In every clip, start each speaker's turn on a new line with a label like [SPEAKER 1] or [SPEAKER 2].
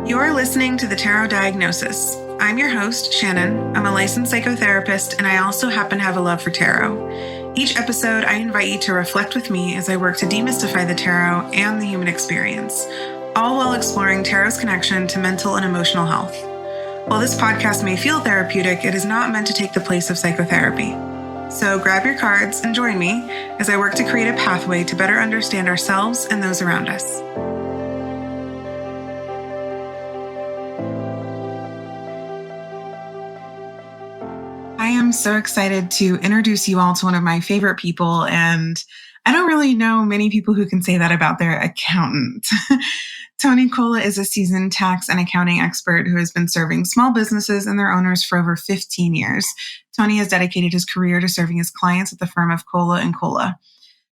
[SPEAKER 1] You're listening to The Tarot Diagnosis. I'm your host, Shannon. I'm a licensed psychotherapist, and I also happen to have a love for tarot. Each episode, I invite you to reflect with me as I work to demystify the tarot and the human experience, all while exploring tarot's connection to mental and emotional health. While this podcast may feel therapeutic, it is not meant to take the place of psychotherapy. So grab your cards and join me as I work to create a pathway to better understand ourselves and those around us. I am so excited to introduce you all to one of my favorite people, and I don't really know many people who can say that about their accountant. Tony Cola is a seasoned tax and accounting expert who has been serving small businesses and their owners for over 15 years. Tony has dedicated his career to serving his clients at the firm of Cola & Cola.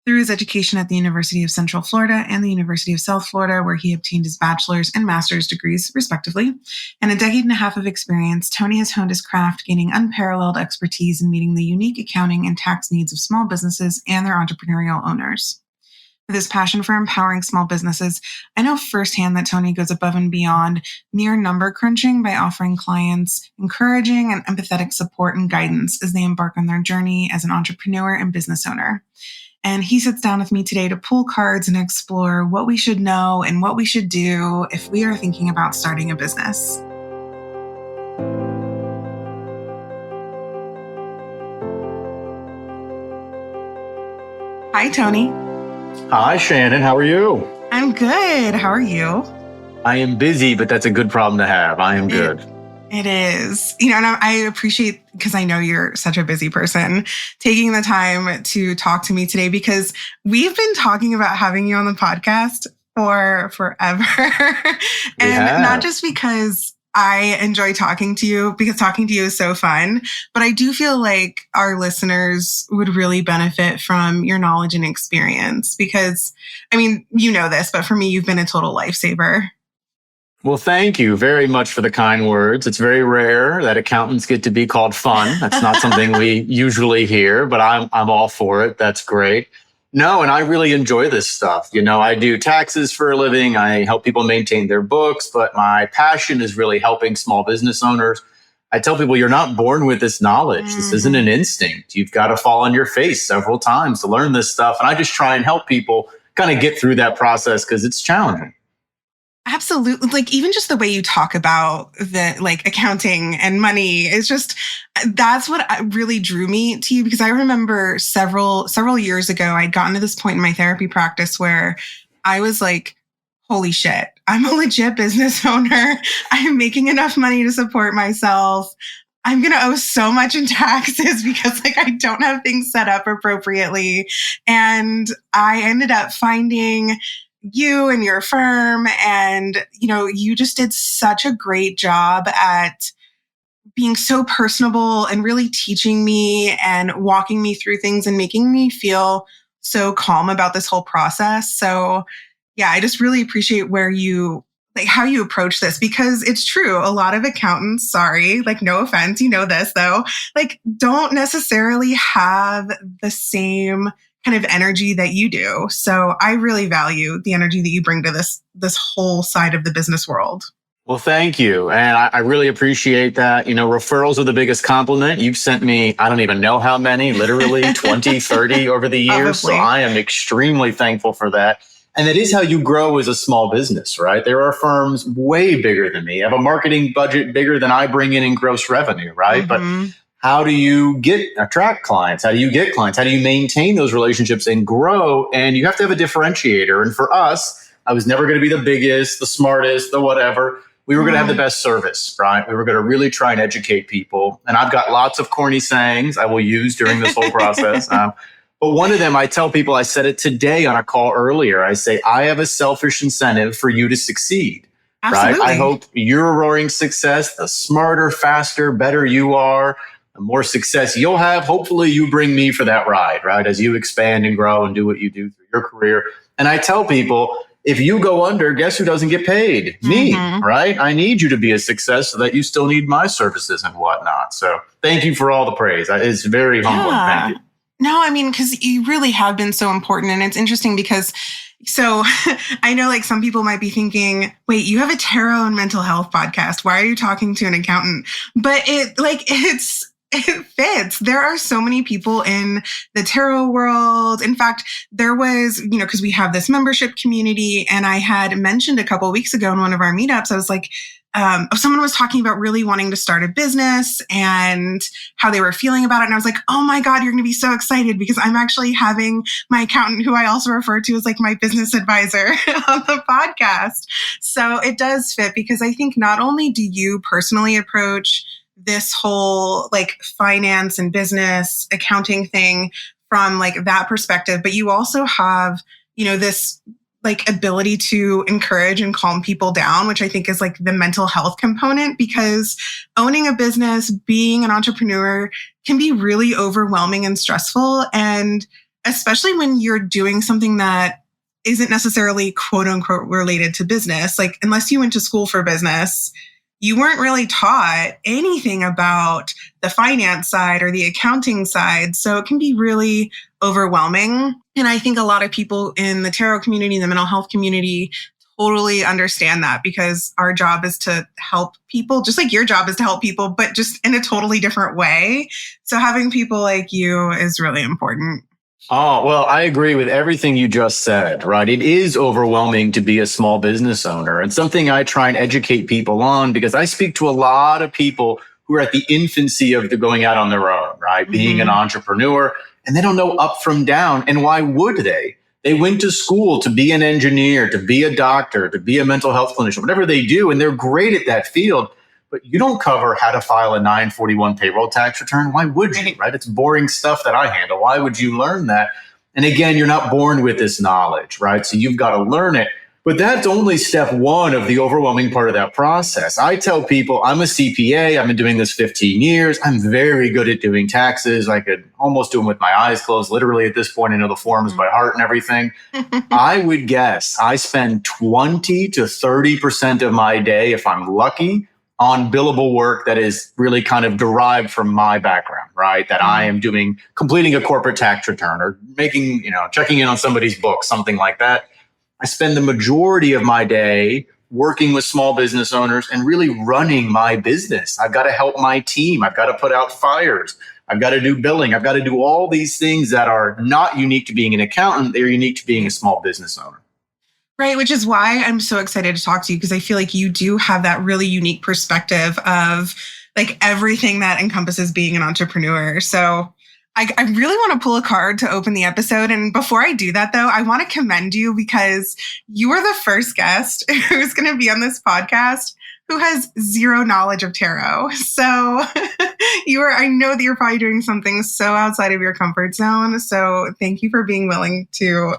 [SPEAKER 1] Through his education at the University of Central Florida and the University of South Florida, where he obtained his bachelor's and master's degrees, respectively, and a decade and a half of experience, Tony has honed his craft, gaining unparalleled expertise in meeting the unique accounting and tax needs of small businesses and their entrepreneurial owners. With his passion for empowering small businesses, I know firsthand that Tony goes above and beyond mere number crunching by offering clients encouraging and empathetic support and guidance as they embark on their journey as an entrepreneur and business owner. And he sits down with me today to pull cards and explore what we should know and what we should do if we are thinking about starting a business. Hi, Tony.
[SPEAKER 2] Hi, Shannon. How are you?
[SPEAKER 1] I'm good. How are you?
[SPEAKER 2] I am busy, but that's a good problem to have. I am good.
[SPEAKER 1] It is. And I appreciate, because I know you're such a busy person, taking the time to talk to me today, because we've been talking about having you on the podcast for forever. And not just because I enjoy talking to you, because talking to you is so fun, but I do feel like our listeners would really benefit from your knowledge and experience because, you know this, but for me, you've been a total lifesaver.
[SPEAKER 2] Well, thank you very much for the kind words. It's very rare that accountants get to be called fun. That's not something we usually hear, but I'm all for it. That's great. No, and I really enjoy this stuff. I do taxes for a living. I help people maintain their books, but my passion is really helping small business owners. I tell people you're not born with this knowledge. This isn't an instinct. You've got to fall on your face several times to learn this stuff. And I just try and help people kind of get through that process because it's challenging.
[SPEAKER 1] Absolutely. Even just the way you talk about the accounting and money is just, that's what really drew me to you, because I remember several years ago, I'd gotten to this point in my therapy practice where I was like, holy shit, I'm a legit business owner. I'm making enough money to support myself. I'm going to owe so much in taxes because I don't have things set up appropriately. And I ended up finding you and your firm, and you just did such a great job at being so personable and really teaching me and walking me through things and making me feel so calm about this whole process. So yeah, I just really appreciate how you approach this, because it's true. A lot of accountants, sorry, no offense, this though, don't necessarily have the same kind of energy that you do. So I really value the energy that you bring to this whole side of the business world.
[SPEAKER 2] Well, thank you. And I really appreciate that. Referrals are the biggest compliment. You've sent me, I don't even know how many, literally 20, 30 over the years.
[SPEAKER 1] Probably.
[SPEAKER 2] So I am extremely thankful for that. And that is how you grow as a small business, right? There are firms way bigger than me, have a marketing budget bigger than I bring in gross revenue, right?
[SPEAKER 1] Mm-hmm.
[SPEAKER 2] But how do you attract clients? How do you get clients? How do you maintain those relationships and grow? And you have to have a differentiator. And for us, I was never going to be the biggest, the smartest, the whatever. We were going to have the best service, right? We were going to really try and educate people. And I've got lots of corny sayings I will use during this whole process. But one of them, I tell people, I said it today on a call earlier. I say, I have a selfish incentive for you to succeed.
[SPEAKER 1] Absolutely.
[SPEAKER 2] Right? I hope you're a roaring success. The smarter, faster, better you are, the more success you'll have. Hopefully you bring me for that ride, right? As you expand and grow and do what you do through your career. And I tell people, if you go under, guess who doesn't get paid? Me, right? I need you to be a success so that you still need my services and whatnot. So thank you for all the praise. It's very humbling. Thank you.
[SPEAKER 1] No, because you really have been so important. And it's interesting because So I know like some people might be thinking, wait, you have a tarot and mental health podcast. Why are you talking to an accountant? But it fits. There are so many people in the tarot world. In fact, there was, because we have this membership community, and I had mentioned a couple of weeks ago in one of our meetups, I was like, someone was talking about really wanting to start a business and how they were feeling about it. And I was like, oh my God, you're going to be so excited because I'm actually having my accountant, who I also refer to as like my business advisor, on the podcast. So it does fit, because I think not only do you personally approach this whole like finance and business accounting thing from like that perspective, but you also have, this like ability to encourage and calm people down, which I think is like the mental health component, because owning a business, being an entrepreneur can be really overwhelming and stressful. And especially when you're doing something that isn't necessarily quote unquote related to business, like unless you went to school for business, you weren't really taught anything about the finance side or the accounting side. So it can be really overwhelming. And I think a lot of people in the tarot community, the mental health community, totally understand that, because our job is to help people, just like your job is to help people, but just in a totally different way. So having people like you is really important.
[SPEAKER 2] Oh, well, I agree with everything you just said, right? It is overwhelming to be a small business owner, and something I try and educate people on, because I speak to a lot of people who are at the infancy of the going out on their own, right? Being an entrepreneur, and they don't know up from down. And why would they? They went to school to be an engineer, to be a doctor, to be a mental health clinician, whatever they do, and they're great at that field. But you don't cover how to file a 941 payroll tax return. Why would you, right? It's boring stuff that I handle. Why would you learn that? And again, you're not born with this knowledge, right? So you've got to learn it. But that's only step one of the overwhelming part of that process. I tell people I'm a CPA. I've been doing this 15 years. I'm very good at doing taxes. I could almost do them with my eyes closed, literally at this point. I know the forms by heart and everything. I would guess I spend 20 to 30% of my day, if I'm lucky, on billable work that is really kind of derived from my background, right? That I am doing, completing a corporate tax return or making, checking in on somebody's book, something like that. I spend the majority of my day working with small business owners and really running my business. I've got to help my team. I've got to put out fires. I've got to do billing. I've got to do all these things that are not unique to being an accountant. They're unique to being a small business owner.
[SPEAKER 1] Right, which is why I'm so excited to talk to you, because I feel like you do have that really unique perspective of like everything that encompasses being an entrepreneur. So I really want to pull a card to open the episode. And before I do that, though, I want to commend you, because you are the first guest who's going to be on this podcast who has zero knowledge of tarot. So I know that you're probably doing something so outside of your comfort zone. So thank you for being willing to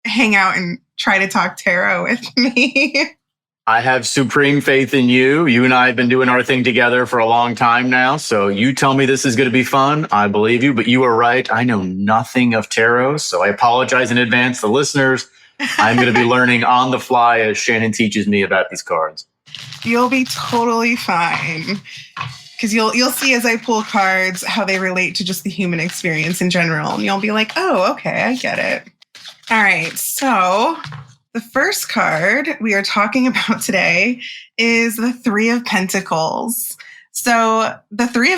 [SPEAKER 1] hang out and try to talk tarot with me.
[SPEAKER 2] I have supreme faith in you. You and I have been doing our thing together for a long time now. So you tell me this is going to be fun. I believe you, but you are right. I know nothing of tarot. So I apologize in advance to listeners. I'm going to be learning on the fly as Shannon teaches me about these cards.
[SPEAKER 1] You'll be totally fine, because you'll see as I pull cards how they relate to just the human experience in general. And you'll be like, oh, okay, I get it. All right, so the first card we are talking about today is the Three of Pentacles. So the Three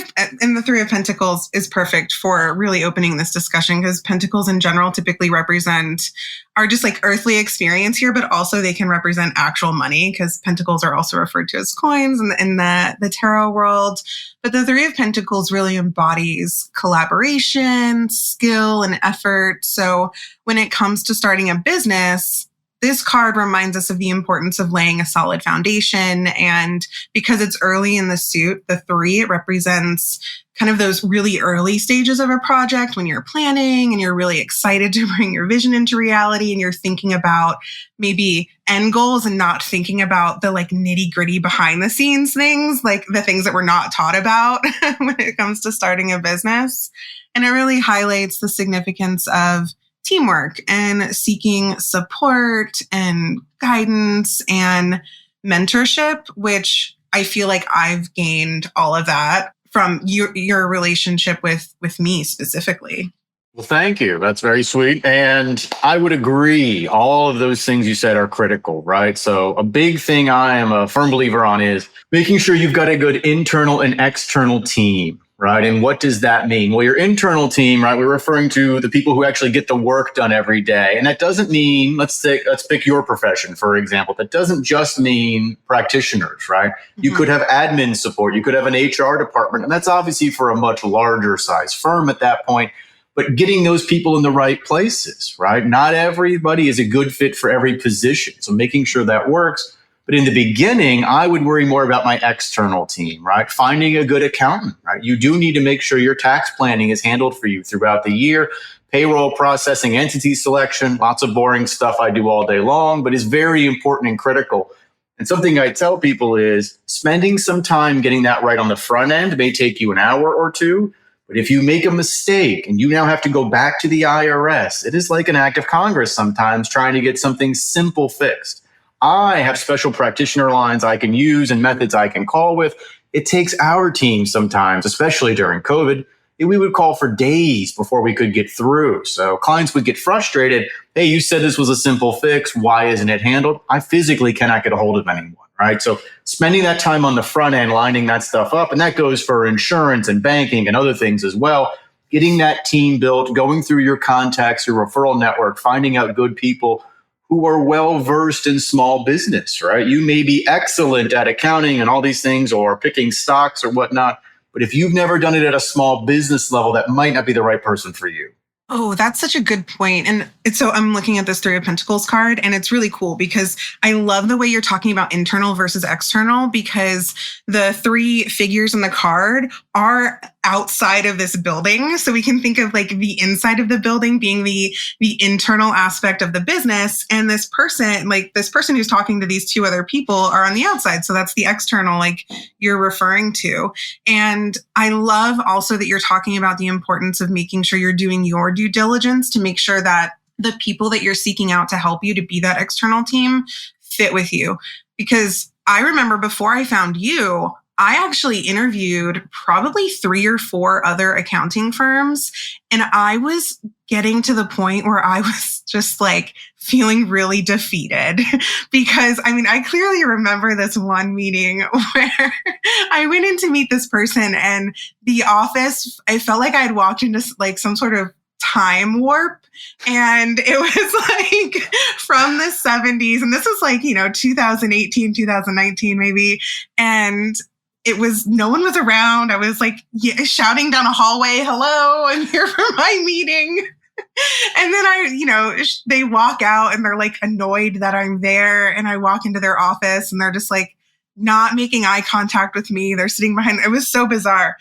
[SPEAKER 1] of Pentacles is perfect for really opening this discussion, because Pentacles in general typically are just like earthly experience here, but also they can represent actual money, because Pentacles are also referred to as coins in the tarot world. But the Three of Pentacles really embodies collaboration, skill, and effort. So when it comes to starting a business, this card reminds us of the importance of laying a solid foundation. And because it's early in the suit, the three, it represents kind of those really early stages of a project when you're planning and you're really excited to bring your vision into reality, and you're thinking about maybe end goals and not thinking about the like nitty gritty behind the scenes things, like the things that we're not taught about when it comes to starting a business. And it really highlights the significance of teamwork and seeking support and guidance and mentorship, which I feel like I've gained all of that from your relationship with me specifically.
[SPEAKER 2] Well, thank you. That's very sweet. And I would agree. All of those things you said are critical, right? So a big thing I am a firm believer on is making sure you've got a good internal and external team, right? And what does that mean? Well, your internal team, right? We're referring to the people who actually get the work done every day. And that doesn't mean, let's pick your profession, for example. That doesn't just mean practitioners, right? You could have admin support. You could have an HR department. And that's obviously for a much larger size firm at that point. But getting those people in the right places, right? Not everybody is a good fit for every position. So making sure that works. But in the beginning, I would worry more about my external team, right? Finding a good accountant, right? You do need to make sure your tax planning is handled for you throughout the year. Payroll processing, entity selection, lots of boring stuff I do all day long, but is very important and critical. And something I tell people is spending some time getting that right on the front end may take you an hour or two. But if you make a mistake and you now have to go back to the IRS, it is like an act of Congress sometimes trying to get something simple fixed. I have special practitioner lines I can use and methods I can call with. It takes our team sometimes, especially during COVID, we would call for days before we could get through. So clients would get frustrated. Hey, you said this was a simple fix. Why isn't it handled? I physically cannot get a hold of anyone. Right. So spending that time on the front end, lining that stuff up, and that goes for insurance and banking and other things as well. Getting that team built, going through your contacts, your referral network, finding out good people who are well versed in small business, right? You may be excellent at accounting and all these things or picking stocks or whatnot. But if you've never done it at a small business level, that might not be the right person for you.
[SPEAKER 1] Oh, that's such a good point. And so I'm looking at this Three of Pentacles card, and it's really cool because I love the way you're talking about internal versus external, because the three figures in the card are outside of this building. So we can think of like the inside of the building being the internal aspect of the business. And this person who's talking to these two other people are on the outside. So that's the external, like you're referring to. And I love also that you're talking about the importance of making sure you're doing your due diligence to make sure that the people that you're seeking out to help you to be that external team fit with you. Because I remember before I found you, I actually interviewed probably 3 or 4 other accounting firms, and I was getting to the point where I was just like feeling really defeated because I clearly remember this one meeting where I went in to meet this person, and the office, I felt like I'd walked into like some sort of time warp. And it was like from the 70s, and this is like, 2018, 2019 maybe. And it was, no one was around. I was like shouting down a hallway, hello, I'm here for my meeting. And then they walk out and they're like annoyed that I'm there. And I walk into their office and they're just like not making eye contact with me. They're sitting behind. It was so bizarre.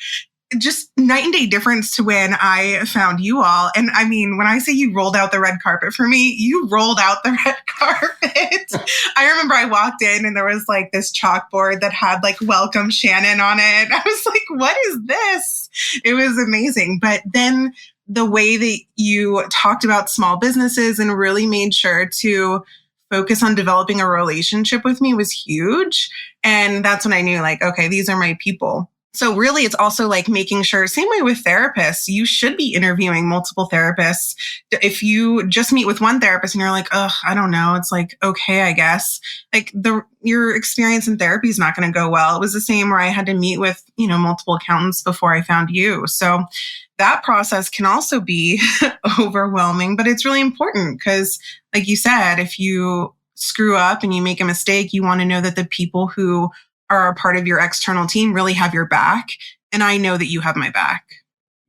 [SPEAKER 1] Just night and day difference to when I found you all. And when I say you rolled out the red carpet for me, you rolled out the red carpet. I remember I walked in and there was like this chalkboard that had like welcome Shannon on it. I was like, what is this? It was amazing. But then the way that you talked about small businesses and really made sure to focus on developing a relationship with me was huge. And that's when I knew like, okay, these are my people. So really, it's also like making sure, same way with therapists, you should be interviewing multiple therapists. If you just meet with one therapist and you're like, oh, I don't know, it's like, okay, I guess. Like your experience in therapy is not going to go well. It was the same where I had to meet with, multiple accountants before I found you. So that process can also be overwhelming, but it's really important because like you said, if you screw up and you make a mistake, you want to know that the people who are a part of your external team really have your back. And I know that you have my back.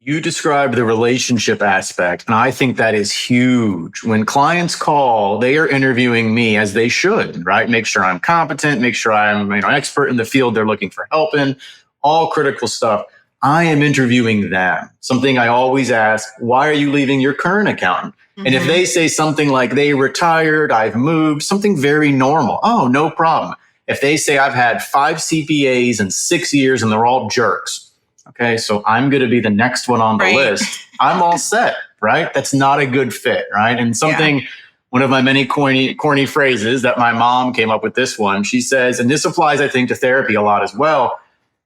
[SPEAKER 2] You described the relationship aspect, and I think that is huge. When clients call, they are interviewing me as they should, right? Make sure I'm competent, make sure I'm expert in the field they're looking for help in, all critical stuff. I am interviewing them. Something I always ask, why are you leaving your current accountant? Mm-hmm. And if they say something like they retired, I've moved, something very normal. Oh, no problem. If they say I've had 5 CPAs in 6 years and they're all jerks, okay, so I'm going to be the next one on the list. I'm all set, right? That's not a good fit, right? And one of my many corny phrases that my mom came up with this one, she says, and this applies, I think, to therapy a lot as well.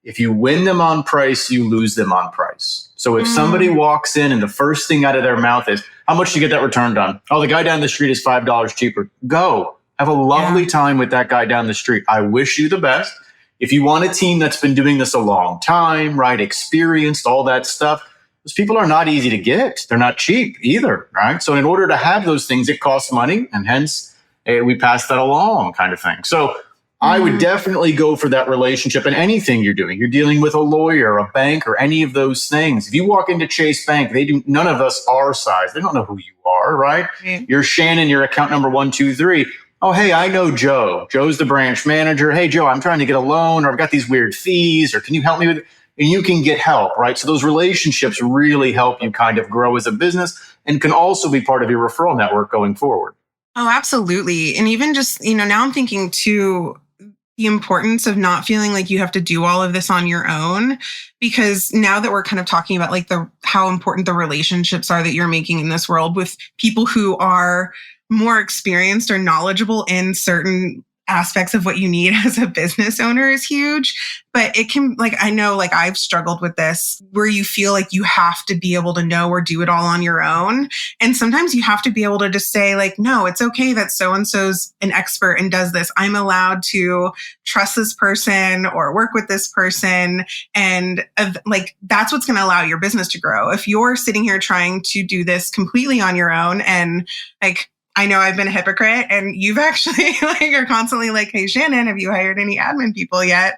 [SPEAKER 2] If you win them on price, you lose them on price. So if somebody walks in and the first thing out of their mouth is, how much do you get that returned on? Oh, the guy down the street is $5 cheaper. Go. Have a lovely time with that guy down the street. I wish you the best. If you want a team that's been doing this a long time, right, experienced, all that stuff, those people are not easy to get. They're not cheap either, right? So in order to have those things, it costs money, and hence we pass that along kind of thing. So I would definitely go for that relationship in anything you're doing. You're dealing with a lawyer, a bank, or any of those things. If you walk into Chase Bank, none of us our size. They don't know who you are, right? You're Shannon, you're account number 123. Oh, hey, I know Joe. Joe's the branch manager. Hey, Joe, I'm trying to get a loan, or I've got these weird fees, or can you help me with it? And you can get help, right? So those relationships really help you kind of grow as a business and can also be part of your referral network going forward.
[SPEAKER 1] Oh, absolutely. And even just, now I'm thinking too, the importance of not feeling like you have to do all of this on your own, because now that we're kind of talking about like how important the relationships are that you're making in this world with people who are more experienced or knowledgeable in certain aspects of what you need as a business owner is huge. But it can, I know, I've struggled with this where you feel like you have to be able to know or do it all on your own. And sometimes you have to be able to just say no, it's okay that so-and-so's an expert and does this. I'm allowed to trust this person or work with this person. And that's what's going to allow your business to grow. If you're sitting here trying to do this completely on your own and I know I've been a hypocrite, and you've actually are constantly hey, Shannon, have you hired any admin people yet?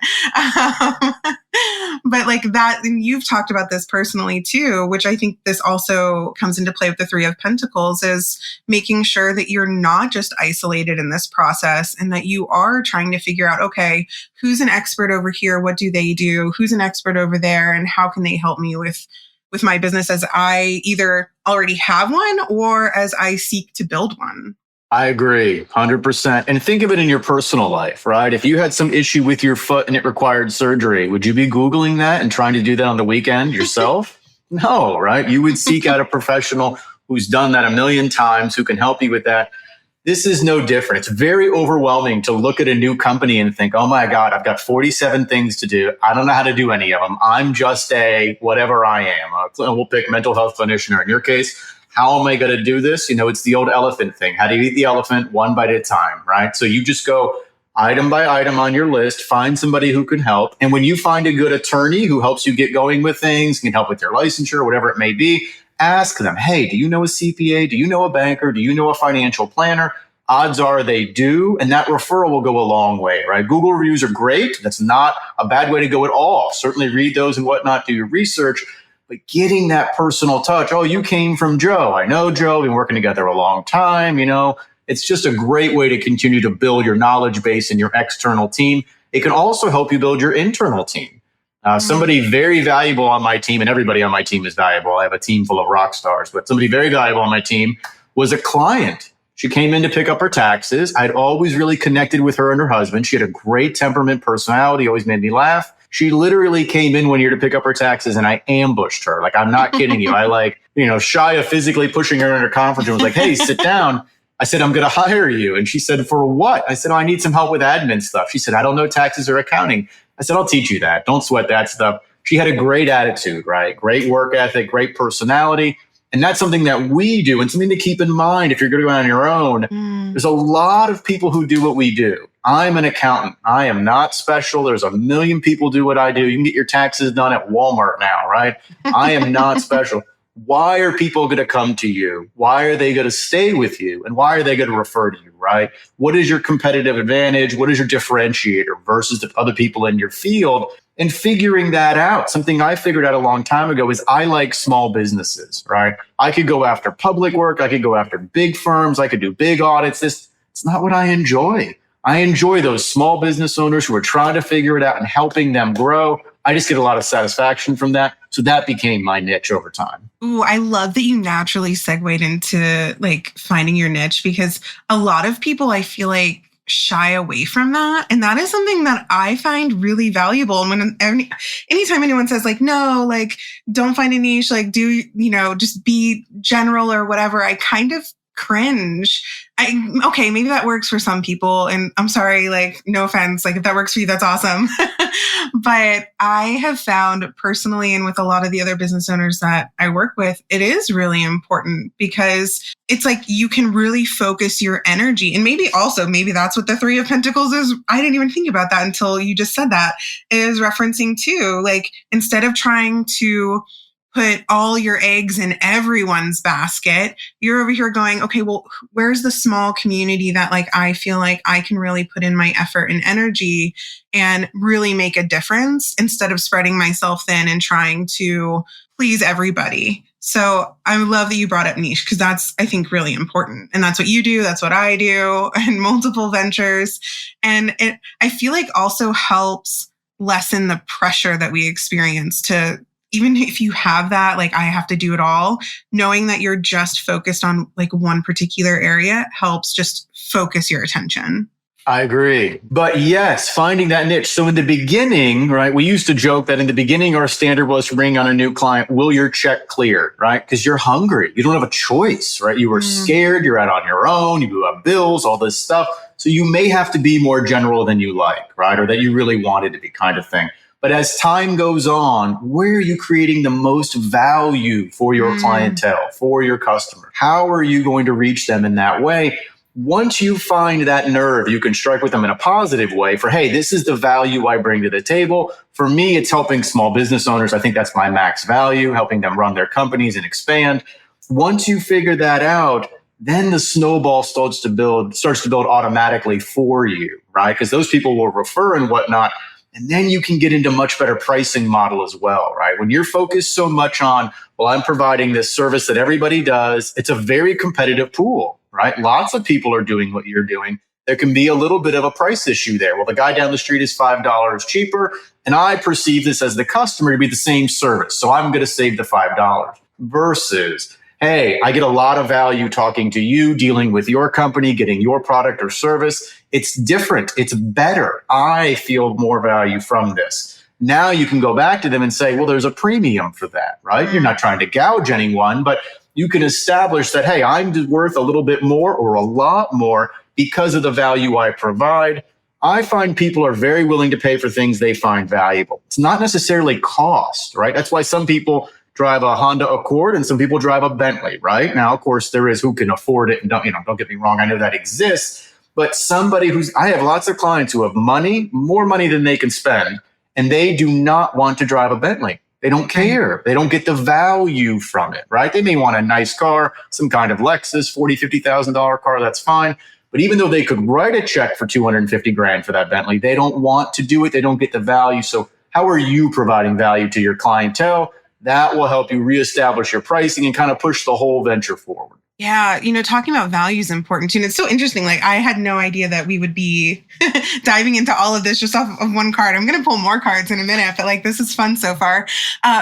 [SPEAKER 1] But that, and you've talked about this personally too, which I think this also comes into play with the Three of Pentacles, is making sure that you're not just isolated in this process and that you are trying to figure out, okay, who's an expert over here? What do they do? Who's an expert over there? And how can they help me with my business as I either already have one or as I seek to build one?
[SPEAKER 2] I agree, 100%. And think of it in your personal life, right? If you had some issue with your foot and it required surgery, would you be Googling that and trying to do that on the weekend yourself? No, right? You would seek out a professional who's done that a million times, who can help you with that. This is no different. It's very overwhelming to look at a new company and think, oh my God, I've got 47 things to do. I don't know how to do any of them. I'm just a whatever I am. We'll pick mental health clinician, or in your case, how am I going to do this? It's the old elephant thing. How do you eat the elephant? One bite at a time, right? So you just go item by item on your list, find somebody who can help. And when you find a good attorney who helps you get going with things, can help with your licensure, whatever it may be, ask them, hey, do you know a CPA? Do you know a banker? Do you know a financial planner? Odds are they do. And that referral will go a long way, right? Google reviews are great. That's not a bad way to go at all. Certainly read those and whatnot, do your research. But getting that personal touch, oh, you came from Joe. I know Joe. We've been working together a long time. It's just a great way to continue to build your knowledge base and your external team. It can also help you build your internal team. Somebody very valuable on my team, and everybody on my team is valuable. I have a team full of rock stars, but somebody very valuable on my team was a client. She came in to pick up her taxes. I'd always really connected with her and her husband. She had a great temperament, personality, always made me laugh. She literally came in one year to pick up her taxes, and I ambushed her. I'm not kidding you. I shy of physically pushing her in her conference room. I was like, hey, sit down. I said, I'm going to hire you. And she said, for what? I said, oh, I need some help with admin stuff. She said, I don't know taxes or accounting. I said, I'll teach you that. Don't sweat that stuff. She had a great attitude, right? Great work ethic, great personality. And that's something that we do and something to keep in mind if you're going to go on your own. There's a lot of people who do what we do. I'm an accountant. I am not special. There's a million people do what I do. You can get your taxes done at Walmart now, right? I am not special. Why are people going to come to you? Why are they going to stay with you? And why are they going to refer to you, right? What is your competitive advantage? What is your differentiator versus the other people in your field? And figuring that out, something I figured out a long time ago is I like small businesses, right? I could go after public work. I could go after big firms. I could do big audits. It's not what I enjoy. I enjoy those small business owners who are trying to figure it out and helping them grow. I just get a lot of satisfaction from that. So that became my niche over time.
[SPEAKER 1] Ooh, I love that you naturally segued into finding your niche, because a lot of people, I feel shy away from that. And that is something that I find really valuable. And anytime anyone says no, don't find a niche, do, just be general or whatever, I kind of cringe. okay, maybe that works for some people. And I'm sorry, like, no offense, like if that works for you, that's awesome. But I have found personally, and with a lot of the other business owners that I work with, it is really important because it's like you can really focus your energy. And maybe that's what the Three of Pentacles is. I didn't even think about that until you just said that, is referencing too. Like, instead of trying to put all your eggs in everyone's basket, you're over here going, okay, well, where's the small community that like I feel like I can really put in my effort and energy and really make a difference, instead of spreading myself thin and trying to please everybody. So I love that you brought up niche, because that's, I think, really important. And that's what you do. That's what I do in multiple ventures. And I feel like also helps lessen the pressure that we experience to, even if you have that, like, I have to do it all, knowing that you're just focused on like one particular area helps just focus your attention.
[SPEAKER 2] I agree. But yes, finding that niche. So in the beginning, right, we used to joke that in the beginning, our standard was to bring on a new client, will your check clear, right? Because you're hungry. You don't have a choice, right? You were scared. You're out on your own. You have bills, all this stuff. So you may have to be more general than you like, right? Or that you really wanted to be, kind of thing. But as time goes on, where are you creating the most value for your clientele, for your customer? How are you going to reach them in that way? Once you find that nerve, you can strike with them in a positive way for, hey, this is the value I bring to the table. For me, it's helping small business owners. I think that's my max value, helping them run their companies and expand. Once you figure that out, then the snowball starts to build automatically for you, right? Because those people will refer and whatnot. And then you can get into much better pricing model as well, right? When you're focused so much on, well, I'm providing this service that everybody does, it's a very competitive pool, right? Lots of people are doing what you're doing. There can be a little bit of a price issue there. Well, the guy down the street is $5 cheaper, and I perceive this as the customer to be the same service. So I'm going to save the $5 versus, hey, I get a lot of value talking to you, dealing with your company, getting your product or service. It's different. It's better. I feel more value from this. Now you can go back to them and say, well, there's a premium for that, right? You're not trying to gouge anyone, but you can establish that, hey, I'm worth a little bit more or a lot more because of the value I provide. I find people are very willing to pay for things they find valuable. It's not necessarily cost, right? That's why some people drive a Honda Accord and some people drive a Bentley, right? Now, of course, there is who can afford it. And don't get me wrong. I know that exists. But somebody I have lots of clients who have money, more money than they can spend, and they do not want to drive a Bentley. They don't care. They don't get the value from it, right? They may want a nice car, some kind of Lexus, $40,000, $50,000 car, that's fine. But even though they could write a check for $250,000 for that Bentley, they don't want to do it. They don't get the value. So how are you providing value to your clientele? That will help you reestablish your pricing and kind of push the whole venture forward.
[SPEAKER 1] Yeah, talking about value is important too. And it's so interesting. Like, I had no idea that we would be diving into all of this just off of one card. I'm going to pull more cards in a minute, but like, this is fun so far.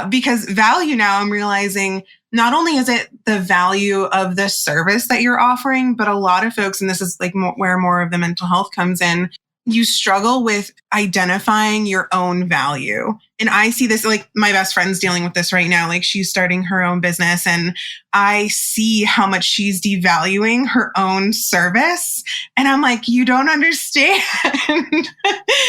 [SPEAKER 1] Because value, now I'm realizing, not only is it the value of the service that you're offering, but a lot of folks, and this is like where more of the mental health comes in, you struggle with identifying your own value. And I see this, like, my best friend's dealing with this right now. Like, she's starting her own business and I see how much she's devaluing her own service. And I'm like, you don't understand.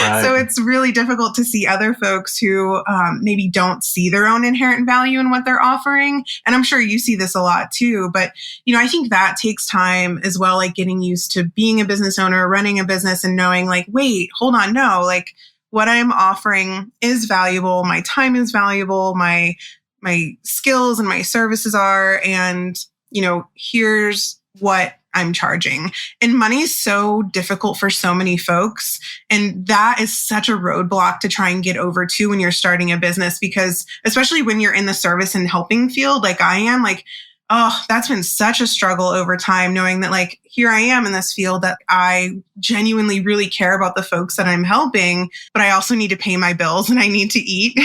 [SPEAKER 1] Right. So it's really difficult to see other folks who maybe don't see their own inherent value in what they're offering. And I'm sure you see this a lot too. But, I think that takes time as well, like getting used to being a business owner, running a business and knowing like, wait, hold on, no, like, what I'm offering is valuable. My time is valuable. My skills and my services are, and, here's what I'm charging. And money is so difficult for so many folks. And that is such a roadblock to try and get over too when you're starting a business, because especially when you're in the service and helping field, like I am, like, oh, that's been such a struggle over time, knowing that like, here I am in this field that I genuinely really care about the folks that I'm helping, but I also need to pay my bills and I need to eat.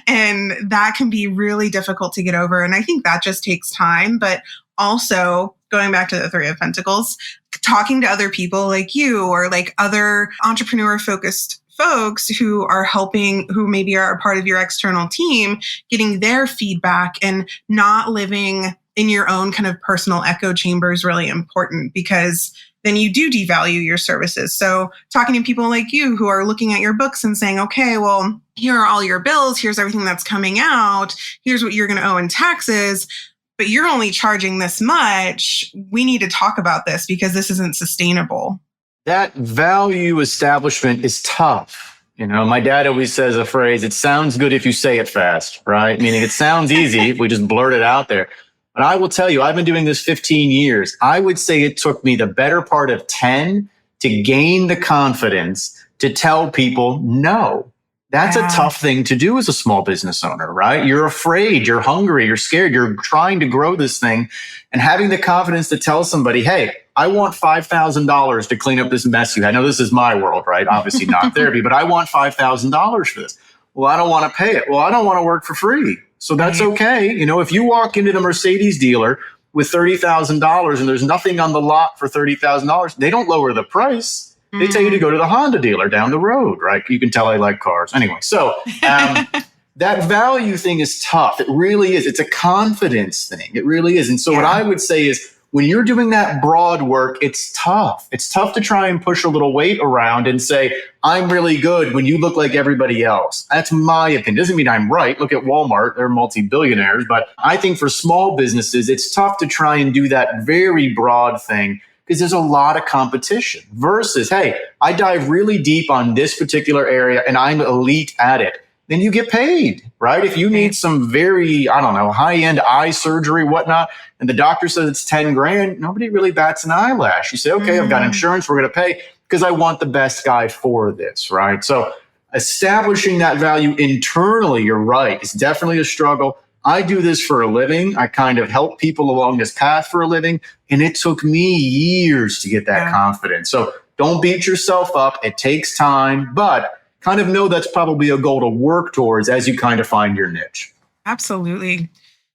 [SPEAKER 1] And that can be really difficult to get over. And I think that just takes time. But also, going back to the Three of Pentacles, talking to other people like you or like other entrepreneur focused folks who are helping, who maybe are a part of your external team, getting their feedback and not living in your own kind of personal echo chamber is really important, because then you do devalue your services. So talking to people like you who are looking at your books and saying, okay, well, here are all your bills. Here's everything that's coming out. Here's what you're going to owe in taxes, but you're only charging this much. We need to talk about this because this isn't sustainable.
[SPEAKER 2] That value establishment is tough. You know, my dad always says a phrase, it sounds good if you say it fast, right? Meaning it sounds easy if we just blurt it out there. But I will tell you, I've been doing this 15 years. I would say it took me the better part of 10 to gain the confidence to tell people no. That's a tough thing to do as a small business owner, right? You're afraid, you're hungry, you're scared, you're trying to grow this thing, and having the confidence to tell somebody, hey, I want $5,000 to clean up this mess you had. I know this is my world, right? Obviously not therapy, but I want $5,000 for this. Well, I don't want to pay it. Well, I don't want to work for free. So that's okay. You know, if you walk into the Mercedes dealer with $30,000 and there's nothing on the lot for $30,000, they don't lower the price. They tell you to go to the Honda dealer down the road, right? You can tell I like cars. Anyway, so that value thing is tough. It really is. It's a confidence thing. It really is. And so what I would say is when you're doing that broad work, it's tough. It's tough to try and push a little weight around and say, I'm really good when you look like everybody else. That's my opinion. Doesn't mean I'm right. Look at Walmart. They're multi-billionaires. But I think for small businesses, it's tough to try and do that very broad thing, because there's a lot of competition versus, hey, I dive really deep on this particular area and I'm elite at it. Then you get paid, right? If you need some very, I don't know, high-end eye surgery, whatnot, and the doctor says it's 10 grand, nobody really bats an eyelash. You say, okay, I've got insurance, we're going to pay because I want the best guy for this, right? So establishing that value internally, you're right, is definitely a struggle. I do this for a living. I kind of help people along this path for a living. And it took me years to get that confidence. So don't beat yourself up. It takes time, but kind of know that's probably a goal to work towards as you kind of find your niche.
[SPEAKER 1] Absolutely.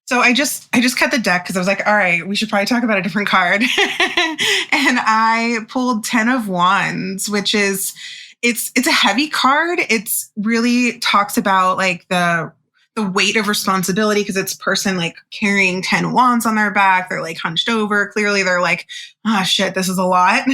[SPEAKER 1] So I just cut the deck because I was like, all right, we should probably talk about a different card. And I pulled 10 of Wands, which is, it's a heavy card. It's really talks about like the weight of responsibility, because it's a person like carrying 10 wands on their back. They're like hunched over. Clearly they're like, oh shit, this is a lot.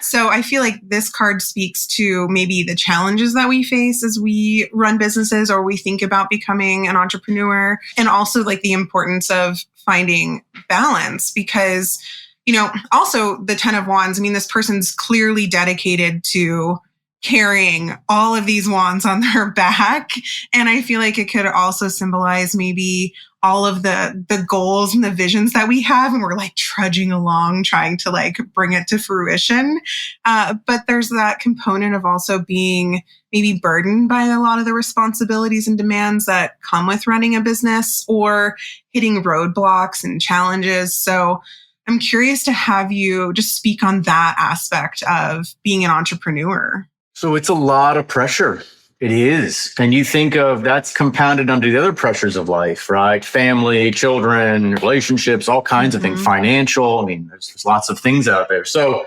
[SPEAKER 1] So I feel like this card speaks to maybe the challenges that we face as we run businesses or we think about becoming an entrepreneur, and also like the importance of finding balance, because, you know, also the 10 of Wands, I mean, this person's clearly dedicated to carrying all of these wands on their back. And I feel like it could also symbolize maybe all of the goals and the visions that we have, and we're like trudging along, trying to like bring it to fruition. But there's that component of also being maybe burdened by a lot of the responsibilities and demands that come with running a business or hitting roadblocks and challenges. So I'm curious to have you just speak on that aspect of being an entrepreneur.
[SPEAKER 2] So it's a lot of pressure. It is. And you think of that's compounded under the other pressures of life, right? Family, children, relationships, all kinds of things, financial. I mean, there's lots of things out there. So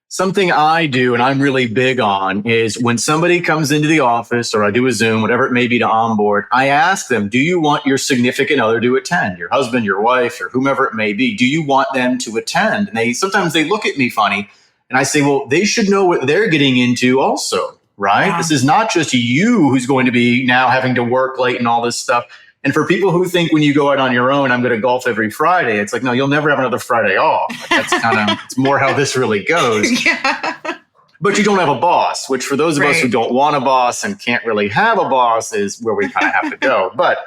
[SPEAKER 2] something I do, and I'm really big on, is when somebody comes into the office or I do a Zoom, whatever it may be to onboard, I ask them, do you want your significant other to attend? Your husband, your wife, or whomever it may be. Do you want them to attend? And sometimes they look at me funny. And I say, well, they should know what they're getting into also, right? Yeah. This is not just you who's going to be now having to work late and all this stuff. And for people who think when you go out on your own, I'm going to golf every Friday, it's like, no, you'll never have another Friday off. Like, that's kind of, it's more how this really goes. But you don't have a boss, which for those of us who don't want a boss and can't really have a boss is where we kind of have to go. But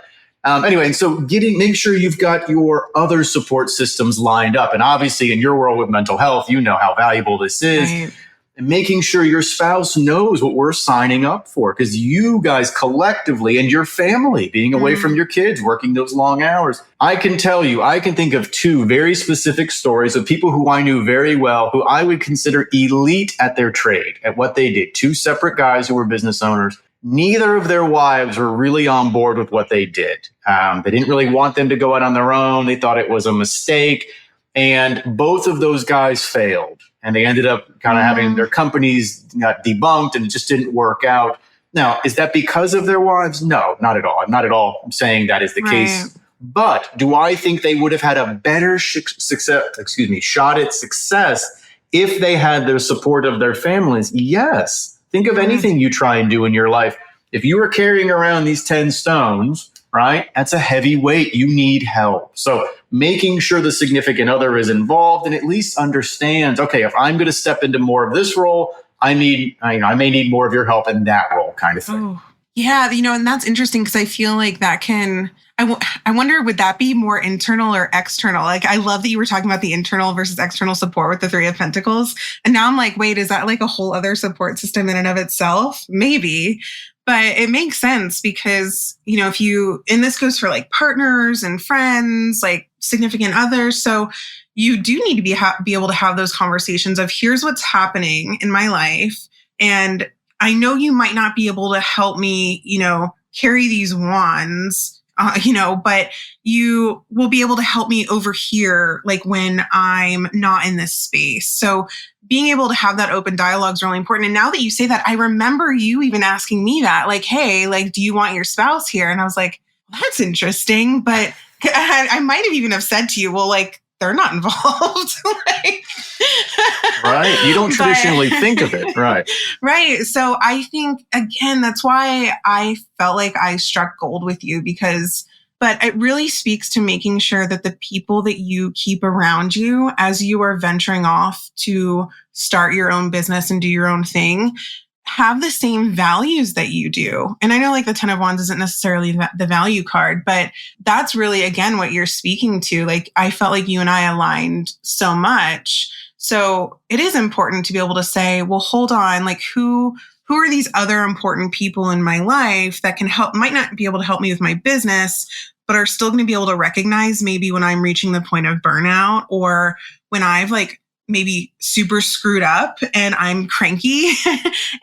[SPEAKER 2] anyway, and so make sure you've got your other support systems lined up. And obviously in your world with mental health, you know how valuable this is. Right. And making sure your spouse knows what we're signing up for, because you guys collectively and your family being away from your kids, working those long hours. I can tell you, I can think of two very specific stories of people who I knew very well, who I would consider elite at their trade, at what they did. Two separate guys who were business owners. Neither of their wives were really on board with what they did. They didn't really want them to go out on their own. They thought it was a mistake. And both of those guys failed. And they ended up kind of having their companies got debunked and it just didn't work out. Now, is that because of their wives? No, not at all. I'm not at all saying that is the case But do I think they would have had a better shot at success if they had the support of their families? Yes. Think of anything you try and do in your life. If you are carrying around these 10 stones, right, that's a heavy weight. You need help. So making sure the significant other is involved and at least understands, okay, if I'm going to step into more of this role, I may need more of your help in that role, kind of thing.
[SPEAKER 1] Oh, yeah, and that's interesting because I feel like that can, I wonder, would that be more internal or external? Like, I love that you were talking about the internal versus external support with the Three of Pentacles. And now I'm like, wait, is that like a whole other support system in and of itself? Maybe. But it makes sense because, and this goes for like partners and friends, like significant others. So you do need to be able to have those conversations of here's what's happening in my life. And I know you might not be able to help me, carry these wands, but you will be able to help me over here, like when I'm not in this space. So being able to have that open dialogue is really important. And now that you say that, I remember you even asking me that, like, hey, like, do you want your spouse here? And I was like, well, that's interesting. But I might have even have said to you, well, like, they're not involved.
[SPEAKER 2] Right. You don't traditionally think of it. Right.
[SPEAKER 1] Right. So I think, again, that's why I felt like I struck gold with you but it really speaks to making sure that the people that you keep around you as you are venturing off to start your own business and do your own thing have the same values that you do. And I know like the 10 of Wands isn't necessarily the value card, but that's really, again, what you're speaking to. Like, I felt like you and I aligned so much. So it is important to be able to say, well, hold on, like who are these other important people in my life that can help, might not be able to help me with my business, but are still going to be able to recognize maybe when I'm reaching the point of burnout or when I've like maybe super screwed up and I'm cranky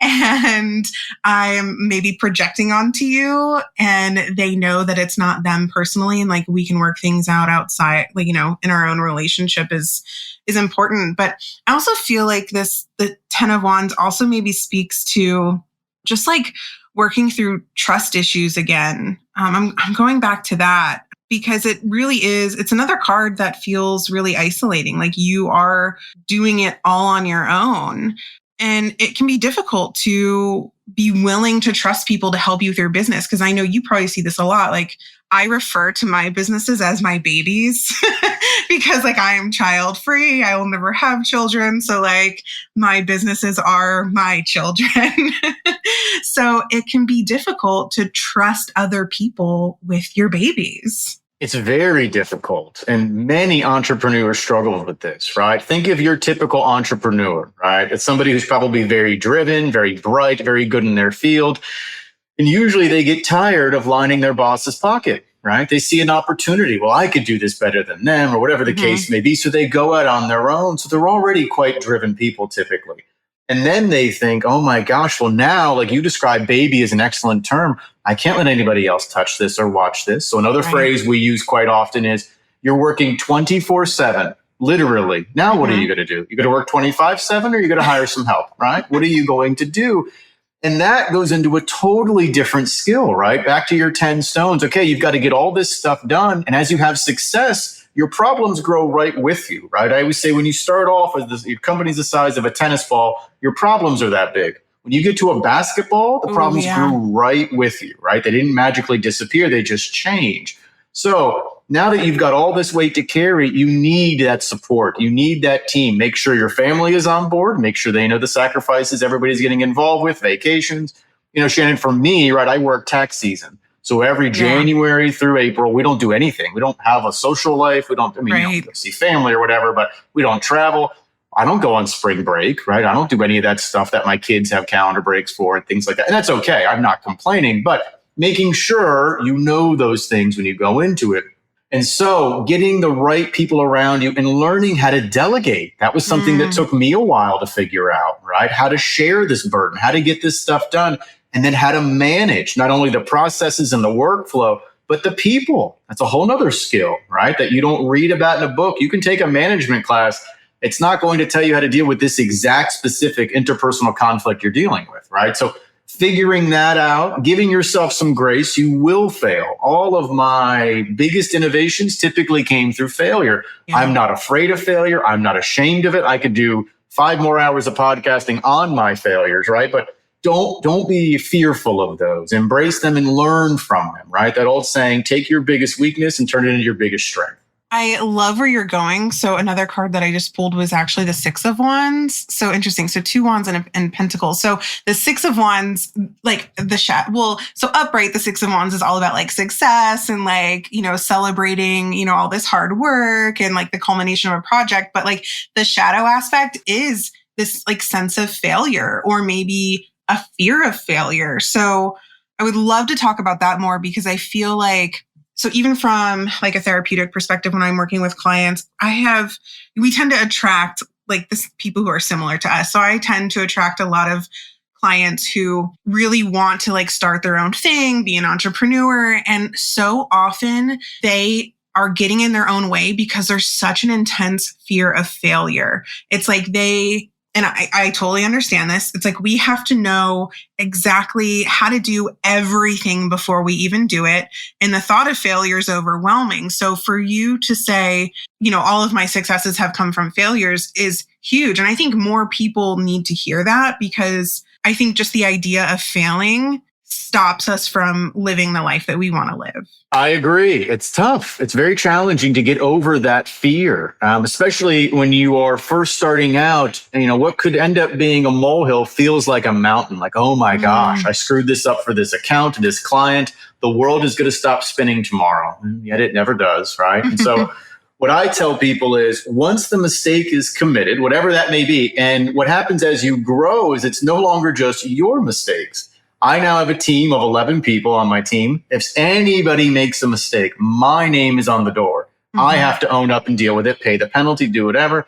[SPEAKER 1] and I'm maybe projecting onto you and they know that it's not them personally and like we can work things out outside, like, in our own relationship is important. But I also feel like the 10 of Wands also maybe speaks to just like working through trust issues again. I'm going back to that because it really is, it's another card that feels really isolating. Like you are doing it all on your own. And it can be difficult to be willing to trust people to help you with your business. Because I know you probably see this a lot. Like I refer to my businesses as my babies because like I am child free. I will never have children. So like my businesses are my children. So it can be difficult to trust other people with your babies.
[SPEAKER 2] It's very difficult. And many entrepreneurs struggle with this, right? Think of your typical entrepreneur, right? It's somebody who's probably very driven, very bright, very good in their field. And usually they get tired of lining their boss's pocket, right? They see an opportunity. Well, I could do this better than them or whatever the case may be. So they go out on their own. So they're already quite driven people typically. And then they think, oh my gosh, well now, like you described baby is an excellent term. I can't let anybody else touch this or watch this. So another phrase we use quite often is you're working 24/7, literally. Now, what are you going to do? You're going to work 25/7 or you're going to hire some help, right? What are you going to do? And that goes into a totally different skill, right? Back to your 10 stones. Okay, you've got to get all this stuff done. And as you have success, your problems grow right with you, right? I always say when you start off with your company's the size of a tennis ball, your problems are that big. When you get to a basketball, the problems grew right with you, right? They didn't magically disappear. They just change. So now that you've got all this weight to carry, you need that support. You need that team. Make sure your family is on board. Make sure they know the sacrifices everybody's getting involved with, vacations. Shannon, for me, right, I work tax season. So every January through April, we don't do anything. We don't have a social life. We don't, you know, see family or whatever, but we don't travel. I don't go on spring break, right? I don't do any of that stuff that my kids have calendar breaks for and things like that. And that's okay. I'm not complaining, but making sure you know those things when you go into it. And so getting the right people around you and learning how to delegate. That was something that took me a while to figure out, right? How to share this burden, how to get this stuff done, and then how to manage not only the processes and the workflow, but the people. That's a whole nother skill, right? That you don't read about in a book. You can take a management class. It's not going to tell you how to deal with this exact specific interpersonal conflict you're dealing with, right? So figuring that out, giving yourself some grace, you will fail. All of my biggest innovations typically came through failure.
[SPEAKER 1] Yeah.
[SPEAKER 2] I'm not afraid of failure. I'm not ashamed of it. I could do 5 more hours of podcasting on my failures, right? But don't be fearful of those. Embrace them and learn from them, right? That old saying, take your biggest weakness and turn it into your biggest strength.
[SPEAKER 1] I love where you're going. So another card that I just pulled was actually the Six of Wands. So interesting. So 2 wands and pentacles. So the Six of Wands, like so upright, the Six of Wands is all about like success and like, celebrating, all this hard work and like the culmination of a project. But like the shadow aspect is this like sense of failure or maybe a fear of failure. So I would love to talk about that more because I feel like, so even from like a therapeutic perspective, when I'm working with clients, we tend to attract like people who are similar to us. So I tend to attract a lot of clients who really want to like start their own thing, be an entrepreneur. And so often they are getting in their own way because there's such an intense fear of failure. It's like and I totally understand this. It's like we have to know exactly how to do everything before we even do it. And the thought of failure is overwhelming. So for you to say, all of my successes have come from failures is huge. And I think more people need to hear that because I think just the idea of failing stops us from living the life that we want to live.
[SPEAKER 2] I agree. It's tough. It's very challenging to get over that fear, especially when you are first starting out. What could end up being a molehill feels like a mountain. Like, oh my gosh, I screwed this up for this account, this client. The world is going to stop spinning tomorrow. And yet it never does, right? And so what I tell people is once the mistake is committed, whatever that may be, and what happens as you grow is it's no longer just your mistakes. I now have a team of 11 people on my team. If anybody makes a mistake, my name is on the door. I have to own up and deal with it, pay the penalty, do whatever.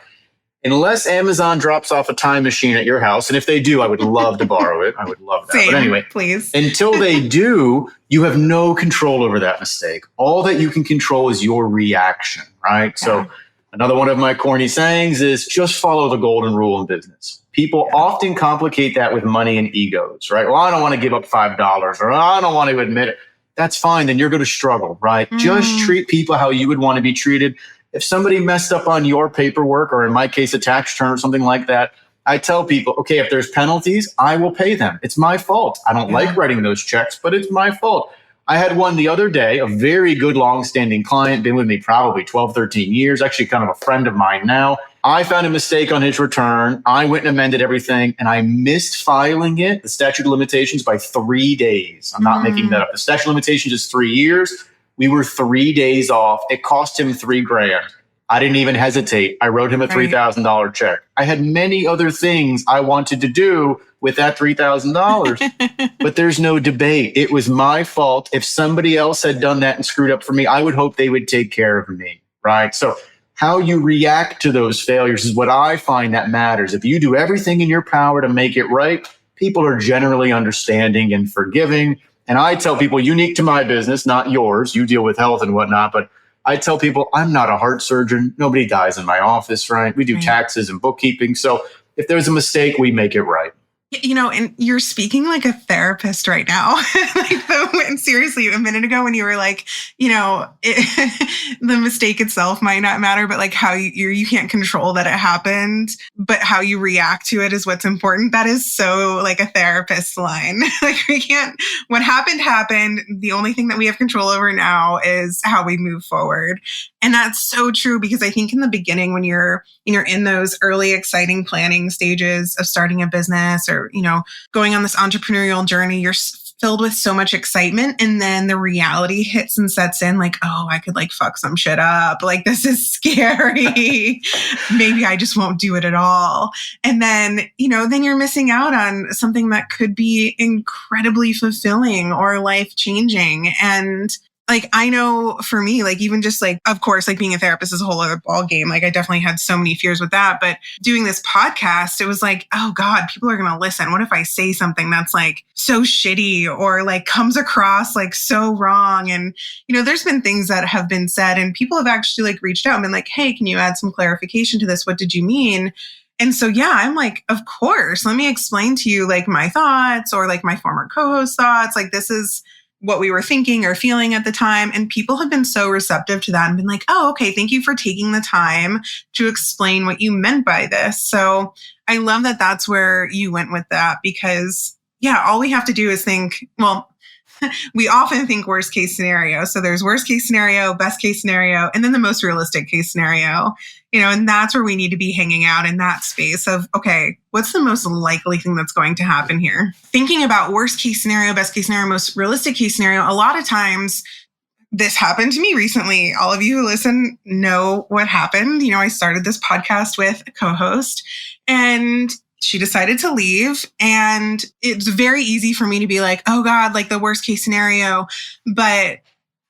[SPEAKER 2] Unless Amazon drops off a time machine at your house, and if they do, I would love to borrow it. I would love that.
[SPEAKER 1] Same,
[SPEAKER 2] but anyway,
[SPEAKER 1] please.
[SPEAKER 2] Until they do, you have no control over that mistake. All that you can control is your reaction, right? Yeah. So another one of my corny sayings is just follow the golden rule in business. People often complicate that with money and egos, right? Well, I don't want to give up $5 or I don't want to admit it. That's fine. Then you're going to struggle, right? Just treat people how you would want to be treated. If somebody messed up on your paperwork, or in my case, a tax return or something like that, I tell people, okay, if there's penalties, I will pay them. It's my fault. I don't like writing those checks, but it's my fault. I had one the other day, a very good long-standing client, been with me probably 12, 13 years, actually kind of a friend of mine now. I found a mistake on his return. I went and amended everything, and I missed filing it, the statute of limitations, by 3 days. I'm not making that up. The statute of limitations is 3 years. We were 3 days off. It cost him $3,000. I didn't even hesitate. I wrote him a $3,000 check. I had many other things I wanted to do with that $3,000, but there's no debate. It was my fault. If somebody else had done that and screwed up for me, I would hope they would take care of me, right? So how you react to those failures is what I find that matters. If you do everything in your power to make it right, people are generally understanding and forgiving. And I tell people, unique to my business, not yours, you deal with health and whatnot, but I tell people I'm not a heart surgeon. Nobody dies in my office, right? We do taxes and bookkeeping. So if there's a mistake, we make it right.
[SPEAKER 1] And you're speaking like a therapist right now. And seriously, a minute ago when you were like, the mistake itself might not matter, but like how you can't control that it happened, but how you react to it is what's important. That is so like a therapist line. Like what happened. The only thing that we have control over now is how we move forward. And that's so true because I think in the beginning, when you're in those early exciting planning stages of starting a business or, going on this entrepreneurial journey, you're filled with so much excitement. And then the reality hits and sets in like, oh, I could like fuck some shit up. Like, this is scary. Maybe I just won't do it at all. And then, then you're missing out on something that could be incredibly fulfilling or life changing. And like, I know for me, like, even just like, of course, like being a therapist is a whole other ball game. Like, I definitely had so many fears with that. But doing this podcast, it was like, oh God, people are going to listen. What if I say something that's like so shitty or like comes across like so wrong? And, there's been things that have been said and people have actually like reached out and been like, hey, can you add some clarification to this? What did you mean? And so, yeah, I'm like, of course, let me explain to you like my thoughts or like my former co-host thoughts. Like, this is what we were thinking or feeling at the time. And people have been so receptive to that and been like, oh, okay, thank you for taking the time to explain what you meant by this. So I love that that's where you went with that because, yeah, all we have to do is think, well, we often think worst case scenario. So there's worst case scenario, best case scenario, and then the most realistic case scenario, and that's where we need to be hanging out in that space of, okay, what's the most likely thing that's going to happen here? Thinking about worst case scenario, best case scenario, most realistic case scenario, a lot of times this happened to me recently. All of you who listen know what happened. I started this podcast with a co-host and she decided to leave, and it's very easy for me to be like, oh God, like the worst case scenario. But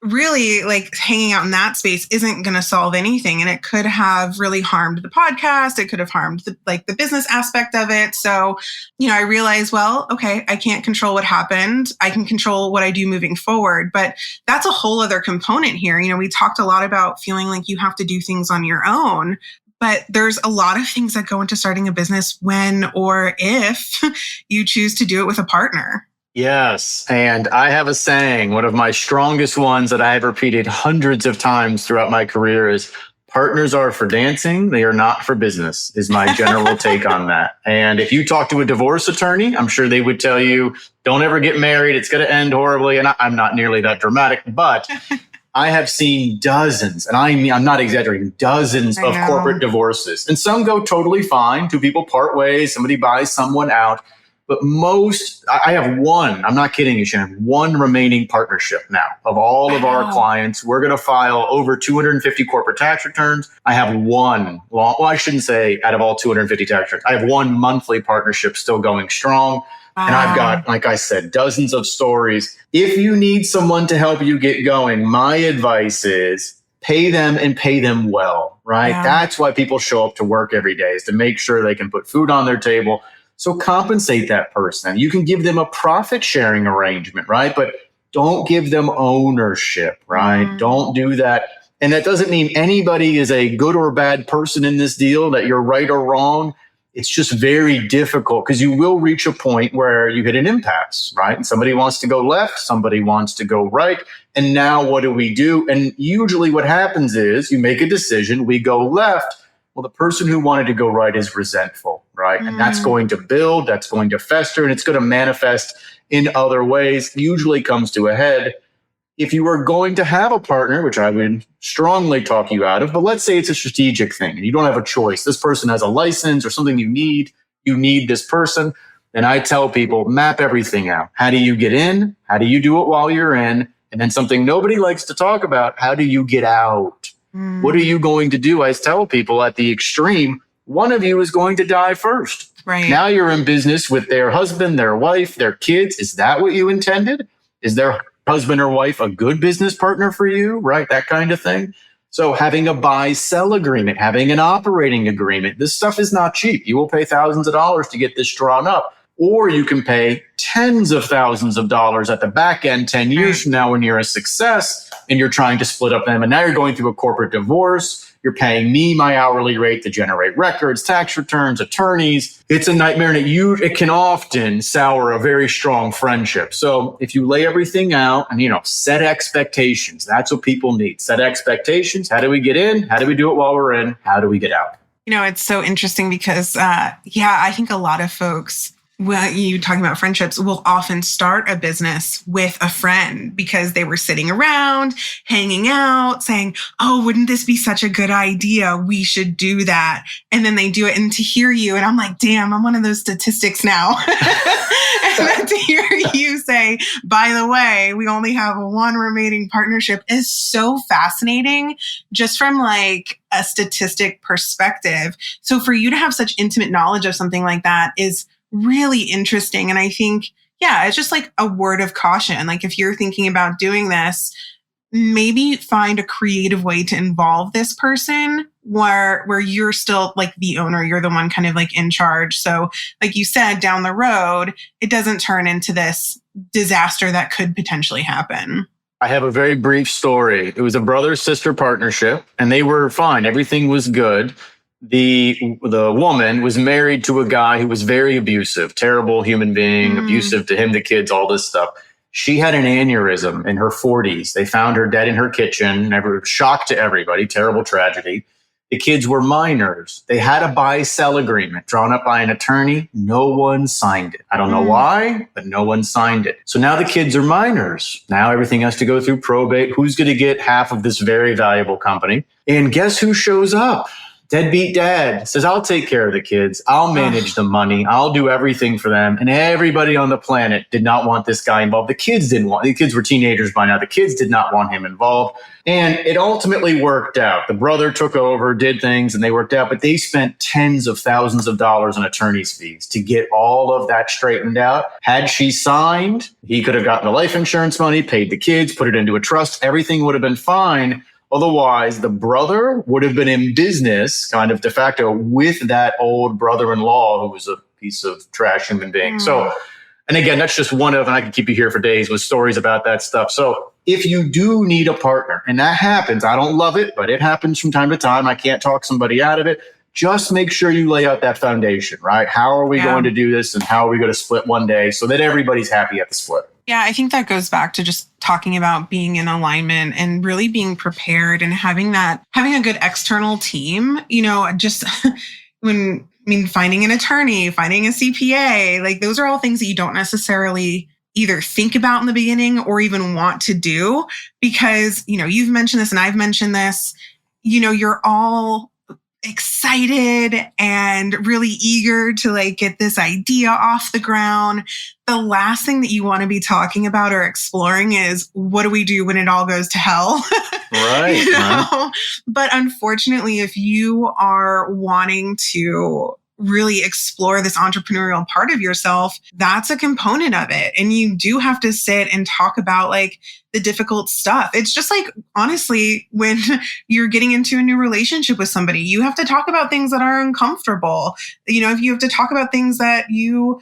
[SPEAKER 1] really, like hanging out in that space isn't going to solve anything. And it could have really harmed the podcast. It could have harmed the business aspect of it. So, I realized, well, okay, I can't control what happened. I can control what I do moving forward. But that's a whole other component here. We talked a lot about feeling like you have to do things on your own. But there's a lot of things that go into starting a business when or if you choose to do it with a partner.
[SPEAKER 2] Yes. And I have a saying, one of my strongest ones that I have repeated hundreds of times throughout my career is partners are for dancing. They are not for business, is my general take on that. And if you talk to a divorce attorney, I'm sure they would tell you, don't ever get married. It's going to end horribly. And I'm not nearly that dramatic, but I have seen dozens, and I mean, I'm not exaggerating, dozens of corporate divorces. And some go totally fine. Two people part ways, somebody buys someone out. But most, I have one, I'm not kidding you, Shannon, one remaining partnership now of all of our clients. We're going to file over 250 corporate tax returns. I have one, I shouldn't say out of all 250 tax returns. I have one monthly partnership still going strong. And I've got, like I said, dozens of stories. If you need someone to help you get going, my advice is pay them and pay them well, right? Yeah. That's why people show up to work every day, is to make sure they can put food on their table. So compensate that person. You can give them a profit sharing arrangement, right? But don't give them ownership, right? Don't do that. And that doesn't mean anybody is a good or bad person in this deal, that you're right or wrong. It's just very difficult because you will reach a point where you hit an impasse, right? And somebody wants to go left, somebody wants to go right. And now what do we do? And usually what happens is you make a decision, we go left. Well, the person who wanted to go right is resentful, right? And that's going to build, that's going to fester, and it's going to manifest in other ways. Usually comes to a head. If you are going to have a partner, which I would strongly talk you out of, but let's say it's a strategic thing and you don't have a choice. This person has a license or something you need this person. Then I tell people, map everything out. How do you get in? How do you do it while you're in? And then something nobody likes to talk about, how do you get out? What are you going to do? I tell people at the extreme, one of you is going to die first.
[SPEAKER 1] Right.
[SPEAKER 2] Now you're in business with their husband, their wife, their kids. Is that what you intended? Is their husband or wife a good business partner for you, right? That kind of thing. So having a buy-sell agreement, having an operating agreement, this stuff is not cheap. You will pay thousands of dollars to get this drawn up, or you can pay tens of thousands of dollars at the back end 10 years from now when you're a success and you're trying to split up them. And now you're going through a corporate divorce. You're paying me my hourly rate to generate records, tax returns, attorneys. It's a nightmare, and it can often sour a very strong friendship. So if you lay everything out and, set expectations, that's what people need. Set expectations. How do we get in? How do we do it while we're in? How do we get out?
[SPEAKER 1] It's so interesting because, I think a lot of folks, when you talking about friendships, will often start a business with a friend because they were sitting around, hanging out, saying, oh, wouldn't this be such a good idea? We should do that. And then they do it. And to hear you, and I'm like, damn, I'm one of those statistics now. And then to hear you say, by the way, we only have one remaining partnership is so fascinating just from like a statistic perspective. So for you to have such intimate knowledge of something like that is really interesting. And I think, it's just like a word of caution. Like if you're thinking about doing this, maybe find a creative way to involve this person where you're still like the owner, you're the one kind of like in charge. So like you said, down the road, it doesn't turn into this disaster that could potentially happen.
[SPEAKER 2] I have a very brief story. It was a brother-sister partnership and they were fine. Everything was good. the woman was married to a guy who was very abusive, terrible human being, abusive to him, the kids, all this stuff. She had an aneurysm in her 40s. They found her dead in her kitchen. Never shock to everybody, terrible tragedy. The kids were minors. They had a buy-sell agreement drawn up by an attorney. No one signed it. I don't know why, but no one signed it. So now the kids are minors. Now everything has to go through probate. Who's going to get half of this very valuable company? And guess who shows up? Deadbeat dad says, I'll take care of the kids. I'll manage the money. I'll do everything for them. And everybody on the planet did not want this guy involved. The kids were teenagers by now. The kids did not want him involved. And it ultimately worked out. The brother took over, did things, and they worked out. But they spent tens of thousands of dollars in attorney's fees to get all of that straightened out. Had she signed, he could have gotten the life insurance money, paid the kids, put it into a trust. Everything would have been fine. Otherwise, the brother would have been in business kind of de facto with that old brother-in-law who was a piece of trash human being. So, and again, that's just one of, and I can keep you here for days with stories about that stuff. So if you do need a partner, and that happens, I don't love it, but it happens from time to time. I can't talk somebody out of it. Just make sure you lay out that foundation, right? How are we going to do this and how are we going to split one day so that everybody's happy at the split?
[SPEAKER 1] Yeah, I think that goes back to just talking about being in alignment and really being prepared and having a good external team, just finding an attorney, finding a CPA, like those are all things that you don't necessarily either think about in the beginning or even want to do because, you've mentioned this and I've mentioned this, you're all excited and really eager to get this idea off the ground. The last thing that you want to be talking about or exploring is what do we do when it all goes to hell?
[SPEAKER 2] Right.
[SPEAKER 1] But unfortunately, if you are wanting to really explore this entrepreneurial part of yourself, that's a component of it. And you do have to sit and talk about the difficult stuff. It's just honestly, when you're getting into a new relationship with somebody, you have to talk about things that are uncomfortable. If you have to talk about things that you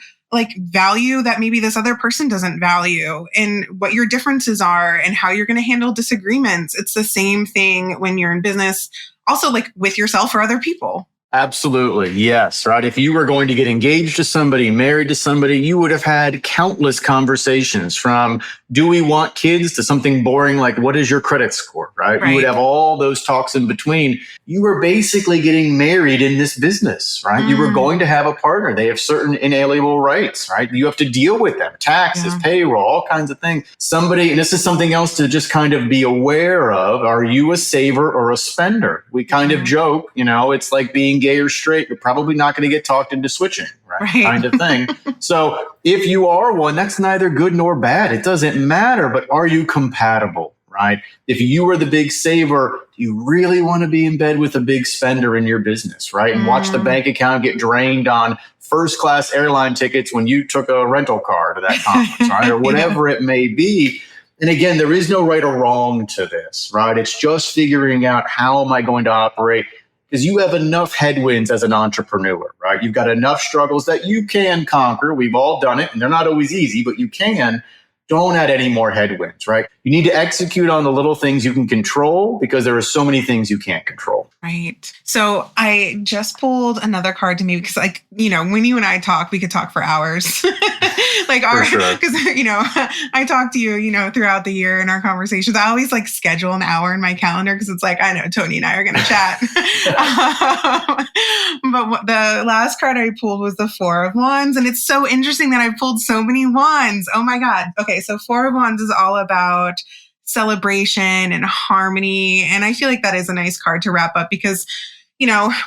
[SPEAKER 1] value that maybe this other person doesn't value and what your differences are and how you're going to handle disagreements. It's the same thing when you're in business, also with yourself or other people.
[SPEAKER 2] Absolutely. Yes. Right. If you were going to get engaged to somebody, married to somebody, you would have had countless conversations from do we want kids to something boring like what is your credit score? Right. You would have all those talks in between. You were basically getting married in this business, right? You were going to have a partner. They have certain inalienable rights, right? You have to deal with them, taxes, payroll, all kinds of things. Somebody, and this is something else to just kind of be aware of. Are you a saver or a spender? We kind of joke, it's like being gay or straight. You're probably not going to get talked into switching, right? Kind of thing. So if you are one, that's neither good nor bad. It doesn't matter, but are you compatible, right? If you are the big saver, you really want to be in bed with a big spender in your business, right? And watch the bank account get drained on first class airline tickets when you took a rental car to that conference, right? Or whatever it may be. And again, there is no right or wrong to this, right? It's just figuring out how am I going to operate because you have enough headwinds as an entrepreneur, right? You've got enough struggles that you can conquer. We've all done it, and they're not always easy, but you can. Don't add any more headwinds, right? You need to execute on the little things you can control because there are so many things you can't control.
[SPEAKER 1] Right. So I just pulled another card to me because when you and I talk, we could talk for hours. Because, I talk to you, throughout the year in our conversations. I always schedule an hour in my calendar because it's I know Tony and I are going to chat. But the last card I pulled was the Four of Wands. And it's so interesting that I pulled so many wands. Oh my God. Okay. So Four of Wands is all about celebration and harmony. And I feel like that is a nice card to wrap up because,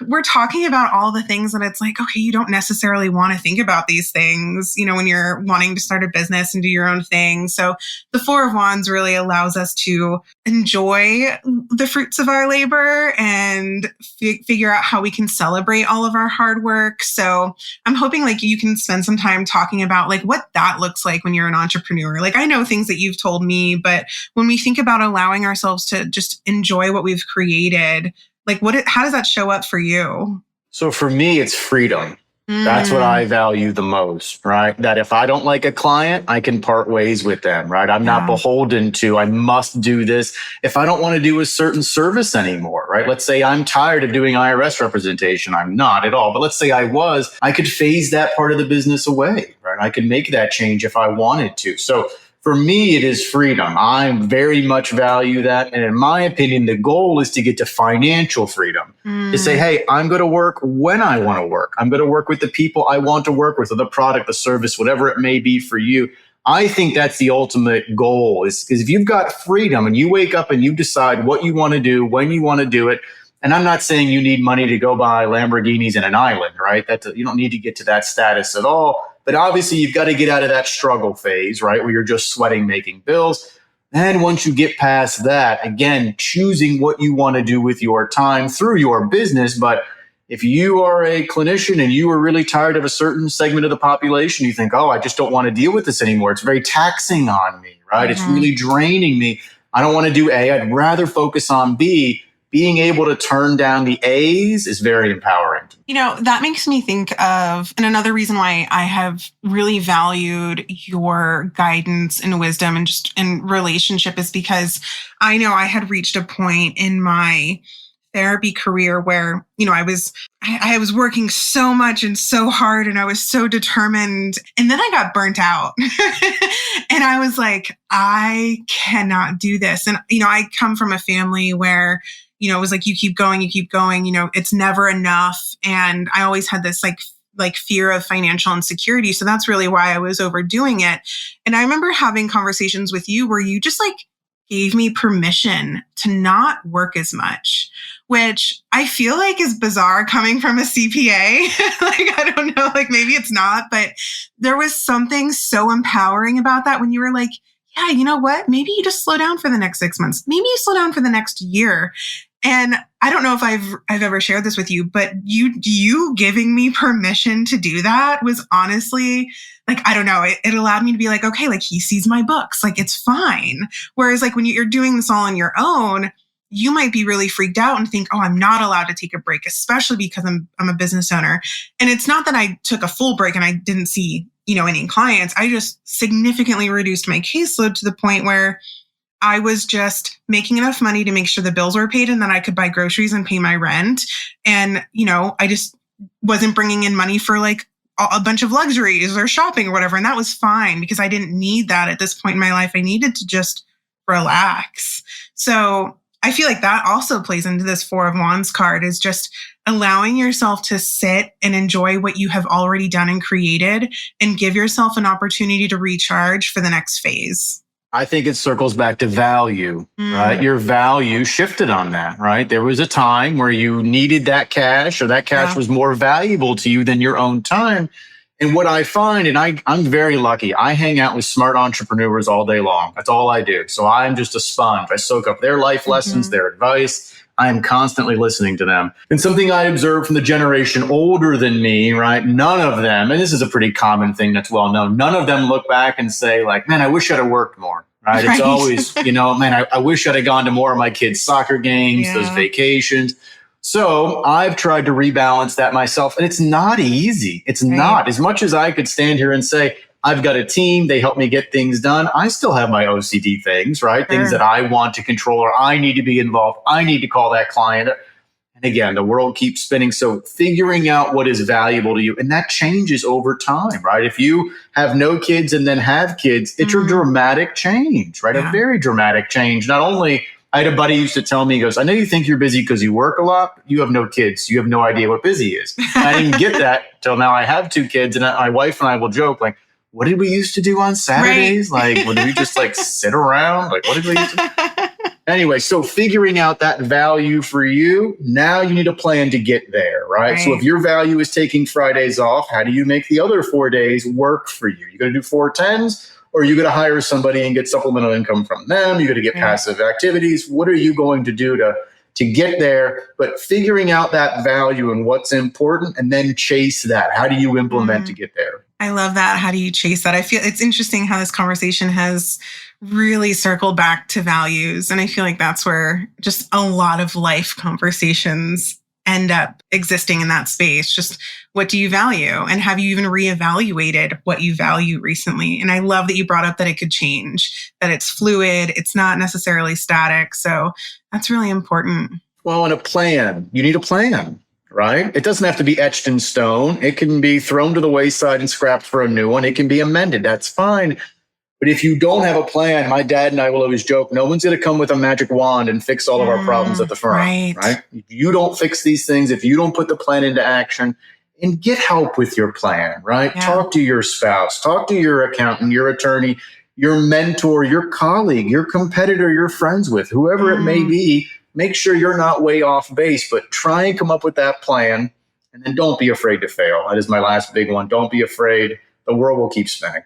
[SPEAKER 1] we're talking about all the things that it's okay, you don't necessarily want to think about these things, when you're wanting to start a business and do your own thing. So the Four of Wands really allows us to enjoy the fruits of our labor and figure out how we can celebrate all of our hard work. So I'm hoping you can spend some time talking about what that looks like when you're an entrepreneur. I know things that you've told me, but when we think about allowing ourselves to just enjoy what we've created, how does that show up for you?
[SPEAKER 2] So for me, it's freedom. That's what
[SPEAKER 1] Mm,
[SPEAKER 2] I value the most, right? That if I don't like a client, I can part ways with them, right? I'm not
[SPEAKER 1] yeah.
[SPEAKER 2] beholden to, I must do this. If I don't want to do a certain service anymore, right? Let's say I'm tired of doing IRS representation. I'm not at all. But let's say I was, I could phase that part of the business away, right? I could make that change if I wanted to. So for me, it is freedom. I very much value that. And in my opinion, the goal is to get to financial freedom, to say,
[SPEAKER 1] Mm,
[SPEAKER 2] hey, I'm going to work when I want to work. I'm going to work with the people I want to work with, or the product, the service, whatever it may be for you. I think that's the ultimate goal, is because if you've got freedom and you wake up and you decide what you want to do, when you want to do it. And I'm not saying you need money to go buy Lamborghinis in an island, right? You don't need to get to that status at all. But obviously, you've got to get out of that struggle phase, right? Where you're just sweating, making bills. And once you get past that, again, choosing what you want to do with your time through your business. But if you are a clinician and you are really tired of a certain segment of the population, you think, oh, I just don't want to deal with this anymore. It's very taxing on me, right? It's
[SPEAKER 1] mhm.
[SPEAKER 2] really draining me. I don't want to do A. I'd rather focus on B. Being able to turn down the A's is very empowering.
[SPEAKER 1] That makes me think of, and another reason why I have really valued your guidance and wisdom and just in relationship is because I know I had reached a point in my therapy career where, I was working so much and so hard and I was so determined. And then I got burnt out. And I was like, I cannot do this. And, I come from a family where, it was like, you keep going, it's never enough. And I always had this like fear of financial insecurity. So that's really why I was overdoing it. And I remember having conversations with you where you just like gave me permission to not work as much, which I feel like is bizarre coming from a CPA. Like, I don't know, like maybe it's not, but there was something so empowering about that when you were like, yeah, you know what? Maybe you just slow down for the next 6 months. Maybe you slow down for the next year. And I don't know if I've ever shared this with you, but you giving me permission to do that was honestly like, I don't know, it allowed me to be like, okay, like he sees my books, like it's fine. Whereas like when you're doing this all on your own, you might be really freaked out and think, oh, I'm not allowed to take a break, especially because I'm a business owner. And it's not that I took a full break and I didn't see, any clients. I just significantly reduced my caseload to the point where I was just making enough money to make sure the bills were paid and then I could buy groceries and pay my rent. And, I just wasn't bringing in money for like a bunch of luxuries or shopping or whatever. And that was fine because I didn't need that at this point in my life. I needed to just relax. So I feel like that also plays into this Four of Wands card, is just allowing yourself to sit and enjoy what you have already done and created and give yourself an opportunity to recharge for the next phase.
[SPEAKER 2] I think it circles back to value, right?
[SPEAKER 1] Mm,
[SPEAKER 2] Your value shifted on that, right? There was a time where you needed that cash, or that cash
[SPEAKER 1] yeah.
[SPEAKER 2] was more valuable to you than your own time. And what I find, and I'm very lucky, I hang out with smart entrepreneurs all day long. That's all I do. So I'm just a sponge. I soak up their life lessons,
[SPEAKER 1] Mhm.
[SPEAKER 2] their advice. I am constantly listening to them. And something I observed from the generation older than me, right? None of them, and this is a pretty common thing that's well known, none of them look back and say, like, man, I wish I'd have worked more, right? It's
[SPEAKER 1] Right.
[SPEAKER 2] always, man, I wish I'd have gone to more of my kids' soccer games, those
[SPEAKER 1] Yeah.
[SPEAKER 2] vacations. So I've tried to rebalance that myself, and it's not easy. It's
[SPEAKER 1] Right.
[SPEAKER 2] not. As much as I could stand here and say, I've got a team, they help me get things done, I still have my OCD things, right? Things
[SPEAKER 1] Sure.
[SPEAKER 2] that I want to control, or I need to be involved. I need to call that client. And again, the world keeps spinning. So figuring out what is valuable to you, and that changes over time, right? If you have no kids and then have kids, it's a
[SPEAKER 1] Mhm.
[SPEAKER 2] dramatic change, right? A
[SPEAKER 1] Yeah.
[SPEAKER 2] very dramatic change. Not only, I had a buddy who used to tell me, he goes, I know you think you're busy because you work a lot. You have no kids. You have no idea what busy is. I didn't get that till now I have two kids. And my wife and I will joke, like, what did we used to do on Saturdays?
[SPEAKER 1] Right.
[SPEAKER 2] Like, would we just like sit around? Like, what did we used to? Anyway, so figuring out that value for you, now you need a plan to get there, right? So if
[SPEAKER 1] Right.
[SPEAKER 2] your value is taking Fridays off, how do you make the other 4 days work for you? You going to do 4 10s, or are you going to hire somebody and get supplemental income from them? You're going to get
[SPEAKER 1] Right.
[SPEAKER 2] passive activities. What are you going to do to get there? But figuring out that value and what's important, and then chase that. How do you implement to get there?
[SPEAKER 1] I love that. How do you chase that? I feel it's interesting how this conversation has really circled back to values. And I feel like that's where just a lot of life conversations end up existing in that space. Just what do you value? And have you even reevaluated what you value recently? And I love that you brought up that it could change, that it's fluid, it's not necessarily static. So that's really important.
[SPEAKER 2] Well, and a plan. You need a plan, right? It doesn't have to be etched in stone. It can be thrown to the wayside and scrapped for a new one. It can be amended. That's fine. But if you don't have a plan, my dad and I will always joke, no one's going to come with a magic wand and fix all of our problems at the firm, right? If you don't fix these things, if you don't put the plan into action, and get help with your plan, right? Yeah. Talk to your spouse, talk to your accountant, your attorney, your mentor, your colleague, your competitor you're friends with, whoever it may be. Make sure you're not way off base, but try and come up with that plan. And then don't be afraid to fail. That is my last big one. Don't be afraid. The world will keep spinning.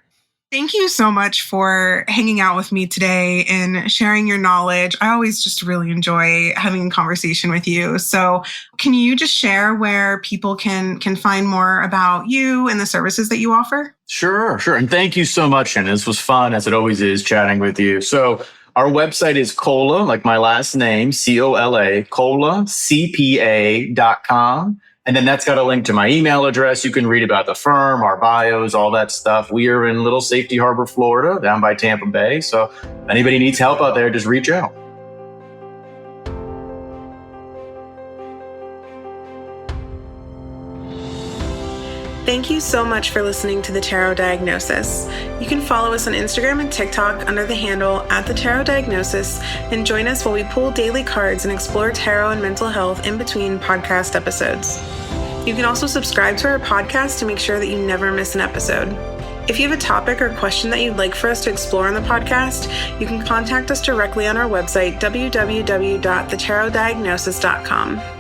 [SPEAKER 1] Thank you so much for hanging out with me today and sharing your knowledge. I always just really enjoy having a conversation with you. So can you just share where people can find more about you and the services that you offer?
[SPEAKER 2] Sure. And thank you so much, Shannon. This was fun, as it always is, chatting with you. So our website is Cola, like my last name, COLA, CPA.com. And then that's got a link to my email address. You can read about the firm, our bios, all that stuff. We are in Little Safety Harbor, Florida, down by Tampa Bay. So if anybody needs help out there, just reach out.
[SPEAKER 1] Thank you so much for listening to The Tarot Diagnosis. You can follow us on Instagram and TikTok under the handle @TheTarotDiagnosis and join us while we pull daily cards and explore tarot and mental health in between podcast episodes. You can also subscribe to our podcast to make sure that you never miss an episode. If you have a topic or question that you'd like for us to explore on the podcast, you can contact us directly on our website, www.thetarotdiagnosis.com.